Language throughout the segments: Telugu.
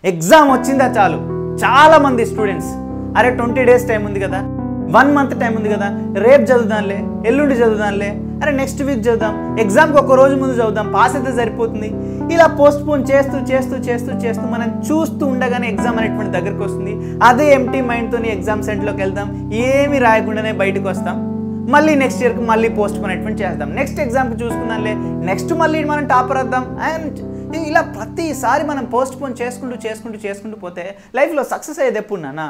ఎగ్జామ్ వచ్చిందా చాలు చాలామంది స్టూడెంట్స్ అరే 20 days టైం ఉంది కదా, 1 month టైం ఉంది కదా, రేపు చదువుదాంలే, ఎల్లుండి చదువుదాంలే, అరే నెక్స్ట్ వీక్ చదువుదాం, ఎగ్జామ్కి ఒక రోజు ముందు చదువుదాం, పాస్ అయితే సరిపోతుంది. ఇలా పోస్ట్పోన్ చేస్తూ చేస్తూ చేస్తూ చేస్తూ మనం చూస్తూ ఉండగానే ఎగ్జామ్ అనేటువంటి దగ్గరికి వస్తుంది. అదే ఎంటీ మైండ్తో ఎగ్జామ్ సెంటర్లోకి వెళ్దాం, ఏమీ రాయకుండానే బయటకు వస్తాం. మళ్ళీ నెక్స్ట్ ఇయర్కి మళ్ళీ పోస్ట్పోన్ అనేటువంటి చేద్దాం, నెక్స్ట్ ఎగ్జామ్కి చూసుకుందాంలే, నెక్స్ట్ మళ్ళీ మనం టాపర్ వద్దాం. అండ్ ఇలా ప్రతిసారి మనం పోస్ట్పోన్ చేసుకుంటూ చేసుకుంటూ చేసుకుంటూ పోతే లైఫ్లో సక్సెస్ అయ్యేది ఎప్పుడు నాన్న?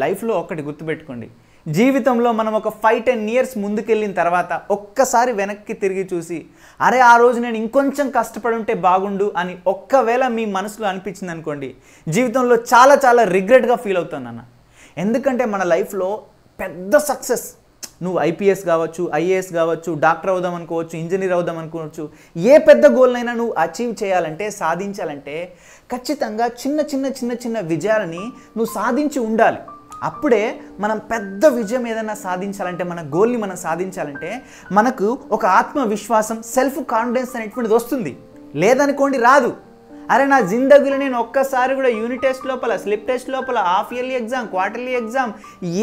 లైఫ్లో ఒకటి గుర్తుపెట్టుకోండి, జీవితంలో మనం ఒక 5-10 years ముందుకెళ్ళిన తర్వాత ఒక్కసారి వెనక్కి తిరిగి చూసి అరే ఆ రోజు నేను ఇంకొంచెం కష్టపడి ఉంటే బాగుండు అని ఒక్కవేళ మీ మనసులో అనిపించింది అనుకోండి, జీవితంలో చాలా చాలా రిగ్రెట్గా ఫీల్ అవుతాను అన్న. ఎందుకంటే మన లైఫ్లో పెద్ద సక్సెస్, నువ్వు ఐపీఎస్ కావచ్చు, ఐఏఎస్ కావచ్చు, డాక్టర్ అవుదాం అనుకోవచ్చు, ఇంజనీర్ అవుదాం అనుకోవచ్చు, ఏ పెద్ద గోల్నైనా నువ్వు అచీవ్ చేయాలంటే, సాధించాలంటే ఖచ్చితంగా చిన్న చిన్న చిన్న చిన్న విజయాలని నువ్వు సాధించి ఉండాలి. అప్పుడే మనం పెద్ద విజయం ఏదైనా సాధించాలంటే, మన గోల్ని మనం సాధించాలంటే మనకు ఒక ఆత్మవిశ్వాసం, సెల్ఫ్ కాన్ఫిడెన్స్ అనేటువంటిది వస్తుంది. లేదనుకోండి రాదు. అరే నా జిందగీలో నేను ఒక్కసారి కూడా యూనిట్ టెస్ట్ లోపల, స్లిప్ టెస్ట్ లోపల, half yearly exam, quarterly exam,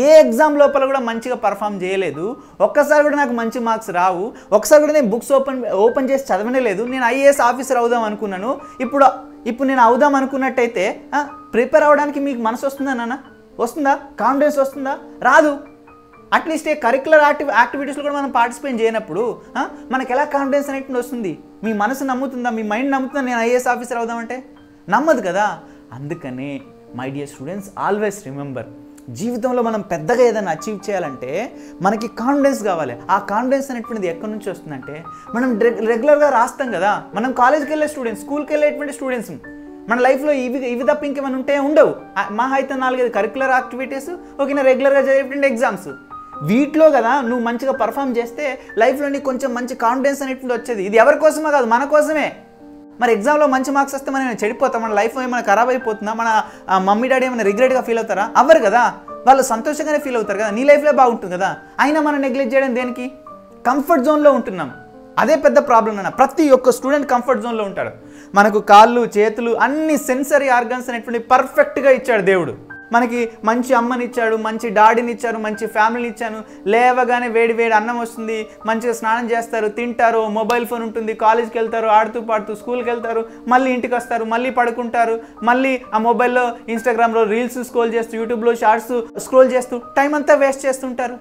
ఏ ఎగ్జామ్ లోపల కూడా మంచిగా పర్ఫామ్ చేయలేదు, ఒక్కసారి కూడా నాకు మంచి మార్క్స్ రావు, ఒకసారి కూడా నేను బుక్స్ ఓపెన్ చేసి చదవనే లేదు, నేను ఐఏఎస్ ఆఫీసర్ అవుదాం అనుకున్నాను, ఇప్పుడు నేను అవుదాం అనుకున్నట్టయితే ప్రిపేర్ అవ్వడానికి మీకు మనసు వస్తుందా నాన్న? వస్తుందా? కాన్ఫిడెన్స్ వస్తుందా? రాదు. అట్లీస్ట్ ఏ కరిక్యులర్ యాక్టివిటీస్లో కూడా మనం పార్టిసిపేట్ చేయనప్పుడు మనకు ఎలా కాన్ఫిడెన్స్ అనేటువంటి వస్తుంది? మీ మనసు నమ్ముతుందా? మీ మైండ్ నమ్ముతుందా నేను ఐఏఎస్ ఆఫీసర్ అవుదామంటే? నమ్మదు కదా. అందుకని my dear students, always remember, జీవితంలో మనం పెద్దగా ఏదైనా అచీవ్ చేయాలంటే మనకి కాన్ఫిడెన్స్ కావాలి. ఆ కాన్ఫిడెన్స్ అనేటువంటిది ఎక్కడి నుంచి వస్తుందంటే మనం రెగ్యులర్గా రాస్తాం కదా. మనం కాలేజ్కి వెళ్ళే స్టూడెంట్స్, స్కూల్కి వెళ్ళేటువంటి స్టూడెంట్స్, మన లైఫ్లో ఇవి తప్ప ఇంకేమైనా ఉంటే ఉండవు. మహా అయితే 4-5 కరిక్యులర్ యాక్టివిటీస్, ఓకేనా, రెగ్యులర్గా జరిగేటువంటి ఎగ్జామ్స్, వీటిలో కదా నువ్వు మంచిగా పర్ఫామ్ చేస్తే లైఫ్లో నీకు కొంచెం మంచి కాన్ఫిడెన్స్ అనేటువంటి వచ్చేది. ఇది ఎవరి కోసమో కాదు, మన కోసమే. మరి ఎగ్జామ్లో మంచి మార్క్స్ వస్తే మనం చెడిపోతాం, మన లైఫ్ ఏమైనా ఖరాబ్ అయిపోతుందా? మన మమ్మీ డాడీ ఏమైనా రిగ్రెట్గా ఫీల్ అవుతారా? అవ్వరు కదా. వాళ్ళు సంతోషంగానే ఫీల్ అవుతారు కదా. నీ లైఫ్లో బాగుంటుంది కదా. అయినా మనం నెగ్లెక్ట్ చేయడం దేనికి? కంఫర్ట్ జోన్లో ఉంటున్నాం. అదే పెద్ద ప్రాబ్లం అన్న. ప్రతి ఒక్క స్టూడెంట్ కంఫర్ట్ జోన్లో ఉంటాడు. మనకు కాళ్ళు, చేతులు, అన్ని సెన్సరీ ఆర్గన్స్ అనేటువంటి పర్ఫెక్ట్గా ఇచ్చాడు దేవుడు. మనకి మంచి అమ్మని ఇచ్చాడు, మంచి డాడీని ఇచ్చారు, మంచి ఫ్యామిలీని ఇచ్చాను. లేవగానే వేడి వేడి అన్నం వస్తుంది, మంచిగా స్నానం చేస్తారు, తింటారు, మొబైల్ ఫోన్ ఉంటుంది, కాలేజ్కి వెళ్తారు, ఆడుతూ పాడుతూ స్కూల్కి వెళ్తారు, మళ్ళీ ఇంటికి వస్తారు, మళ్ళీ పడుకుంటారు, మళ్ళీ ఆ మొబైల్లో ఇన్స్టాగ్రామ్లో రీల్స్ స్క్రోల్ చేస్తూ, యూట్యూబ్లో షార్ట్స్ స్క్రోల్ చేస్తూ టైం అంతా వేస్ట్ చేస్తుంటారు.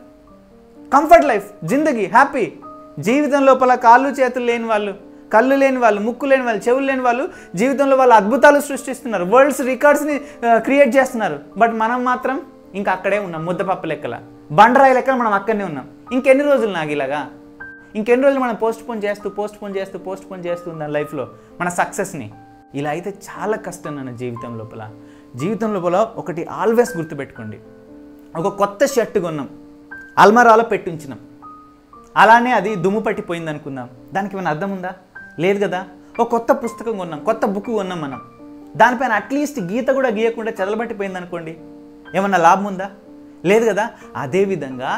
కంఫర్ట్ లైఫ్, జిందగీ, హ్యాపీ. జీవితం లోపల కాళ్ళు చేతులు లేని వాళ్ళు, కళ్ళు లేని వాళ్ళు, ముక్కు లేని వాళ్ళు, చెవులు లేని వాళ్ళు జీవితంలో వాళ్ళు అద్భుతాలు సృష్టిస్తున్నారు, వరల్డ్స్ రికార్డ్స్ని క్రియేట్ చేస్తున్నారు. బట్ మనం మాత్రం ఇంకా అక్కడే ఉన్నాం, ముద్దపప్పు లెక్కల, బండరాయి లెక్కల మనం అక్కడనే ఉన్నాం. ఇంకెన్ని రోజులు నాకు ఇలాగా? ఇంకెన్ని రోజులు మనం పోస్ట్పోన్ చేస్తూ ఉన్నాం లైఫ్లో మన సక్సెస్ని? ఇలా అయితే చాలా కష్టం నన్ను జీవితం లోపల ఒకటి ఆల్వేస్ గుర్తుపెట్టుకోండి, ఒక కొత్త షర్ట్ కొన్నాం, అల్మారాలో పెట్టి ఉంచినాం, అలానే అది దుమ్ము పట్టిపోయింది అనుకుందాం, దానికి ఏమైనా అర్థం ఉందా? లేదు కదా. ఒక కొత్త పుస్తకం కొన్నాం, కొత్త బుక్ కొన్నాం, మనం దానిపైన అట్లీస్ట్ గీత కూడా గీయకుండా చెదలబట్టిపోయింది అనుకోండి, ఏమన్నా లాభం ఉందా? లేదు కదా. అదేవిధంగా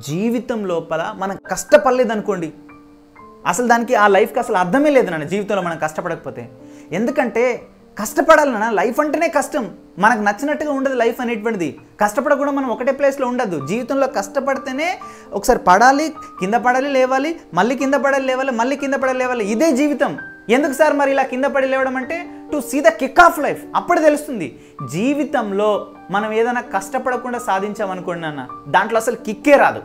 జీవితం లోపల మనం కష్టపడలేదు అనుకోండి, అసలు దానికి ఆ లైఫ్కి అసలు అర్థమే లేదు నాన్న జీవితంలో మనం కష్టపడకపోతే. ఎందుకంటే కష్టపడాలి నాన్న, లైఫ్ అంటేనే కష్టం, మనకు నచ్చినట్టుగా ఉండదు లైఫ్ అనేటువంటిది. కష్టపడకుండా మనం ఒకటే ప్లేస్లో ఉండద్దు. జీవితంలో కష్టపడితేనే ఒకసారి పడాలి, కింద పడాలి, లేవాలి, మళ్ళీ కింద పడాలి, లేవాలి, మళ్ళీ కింద పడాలి, లేవాలి. ఇదే జీవితం. ఎందుకు సార్ మరి ఇలా కింద పడి లేవడం అంటే? To see the kick of life. అప్పుడు తెలుస్తుంది జీవితంలో మనం ఏదైనా కష్టపడకుండా సాధించామనుకోండి నాన్న, దాంట్లో అసలు కిక్కే రాదు.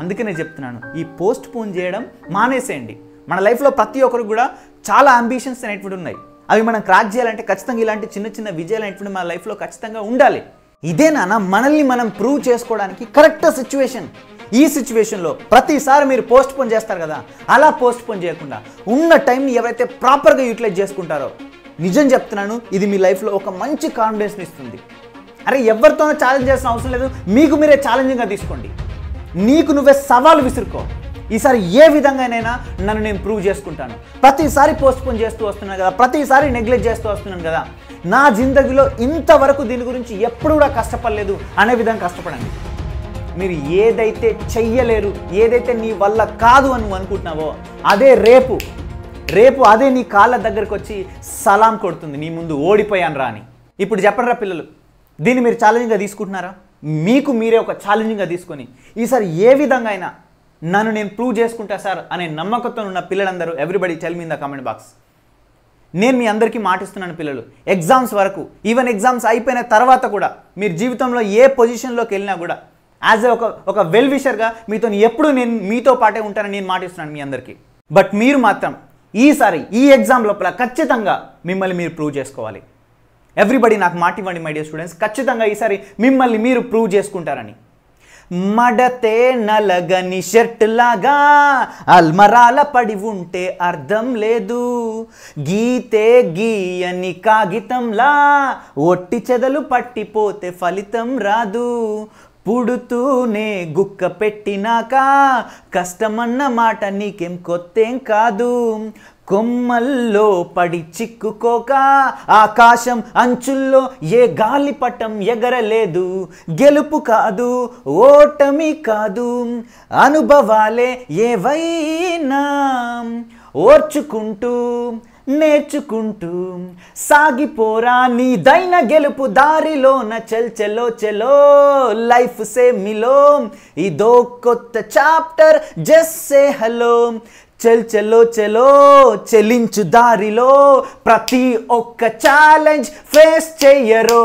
అందుకనే చెప్తున్నాను, ఈ పోస్ట్ పోన్ చేయడం మానేసేయండి. మన లైఫ్లో ప్రతి ఒక్కరికి కూడా చాలా అంబిషన్స్ అనేటువంటి ఉన్నాయి. అవి మనం క్రాక్ చేయాలంటే ఖచ్చితంగా ఇలాంటి చిన్న చిన్న విజయాలు అనేటువంటి మన లైఫ్లో ఖచ్చితంగా ఉండాలి. ఇదే నాన్న మనల్ని మనం ప్రూవ్ చేసుకోవడానికి కరెక్ట్ సిచ్యువేషన్. ఈ సిచ్యువేషన్లో ప్రతిసారి మీరు పోస్ట్ పోన్ చేస్తారు కదా, అలా పోస్ట్ పోన్ చేయకుండా ఉన్న టైంని ఎవరైతే ప్రాపర్గా యూటిలైజ్ చేసుకుంటారో, నిజం చెప్తున్నాను, ఇది మీ లైఫ్లో ఒక మంచి కాన్ఫిడెన్స్ని ఇస్తుంది. అరే ఎవరితోనో ఛాలెంజ్ చేయాల్సిన అవసరం లేదు, మీకు మీరే ఛాలెంజింగ్గా తీసుకోండి, నీకు నువ్వే సవాలు విసురుకో. ఈసారి ఏ విధంగానైనా నన్ను నేను ప్రూవ్ చేసుకుంటాను. ప్రతిసారి పోస్ట్పోన్ చేస్తూ వస్తున్నాను కదా, ప్రతిసారి నెగ్లెక్ట్ చేస్తూ వస్తున్నాను కదా, నా జిందగీలో ఇంతవరకు దీని గురించి ఎప్పుడు కూడా కష్టపడలేదు అనే విధంగా కష్టపడండి. మీరు ఏదైతే చెయ్యలేరు, ఏదైతే నీ వల్ల కాదు అని నువ్వు అనుకుంటున్నావో అదే రేపు అదే నీ కాళ్ళ దగ్గరకు వచ్చి సలాం కొడుతుంది, నీ ముందు ఓడిపోయాను రా అని. ఇప్పుడు చెప్పండిరా పిల్లలు, దీన్ని మీరు ఛాలెంజ్గా తీసుకుంటున్నారా? మీకు మీరే ఒక ఛాలెంజింగ్గా తీసుకొని ఈసారి ఏ విధంగా అయినా నన్ను నేను ప్రూవ్ చేసుకుంటా సార్ అనే నమ్మకంతో ఉన్న పిల్లలందరూ everybody tell me in the comment box. నేను మీ అందరికీ మాటిస్తున్నాను పిల్లలు, ఎగ్జామ్స్ వరకు, ఈవెన్ ఎగ్జామ్స్ అయిపోయిన తర్వాత కూడా మీరు జీవితంలో ఏ పొజిషన్లోకి వెళ్ళినా కూడా యాజ్ ఒక వెల్ విషర్గా మీతో ఎప్పుడు నేను మీతో పాటే ఉంటానని నేను మాటిస్తున్నాను మీ అందరికీ. బట్ మీరు మాత్రం ఈసారి ఈ ఎగ్జామ్ లోపల ఖచ్చితంగా మిమ్మల్ని మీరు ప్రూవ్ చేసుకోవాలి. ఎవ్రీబడి నాకు మాట ఇవ్వండి మై డియర్ స్టూడెంట్స్, ఖచ్చితంగా ఈసారి మిమ్మల్ని మీరు ప్రూవ్ చేసుకుంటారని. మడతే నలగని షర్ట్ లాగా అల్మరాల పడి ఉంటే అర్థం లేదు, గీతే గీయని కాగితంలా ఒట్టి చెదలు పట్టిపోతే ఫలితం రాదు, పుడుతూనే గుక్క పెట్టినాక కష్టమన్న మాట నీకేం కొత్తేం కాదు, కొమ్మల్లో పడి చిక్కుకోక ఆకాశం అంచుల్లో ఏ గాలిపటం ఎగరలేదు, గెలుపు కాదు ఓటమి కాదు అనుభవాలే ఏవైనా ఓర్చుకుంటూ నేర్చుకుంటూ సాగిపోరా నీదైన గెలుపు దారిలోన చల్ చలో చలో లైఫ్ సే మిలో ఇదో కొత్త చాప్టర్ జస్ట్ సే హలో చల్ చలో చలో చెలించు దారిలో ప్రతి ఒక్క ఛాలెంజ్ ఫేస్ చెయ్యరో.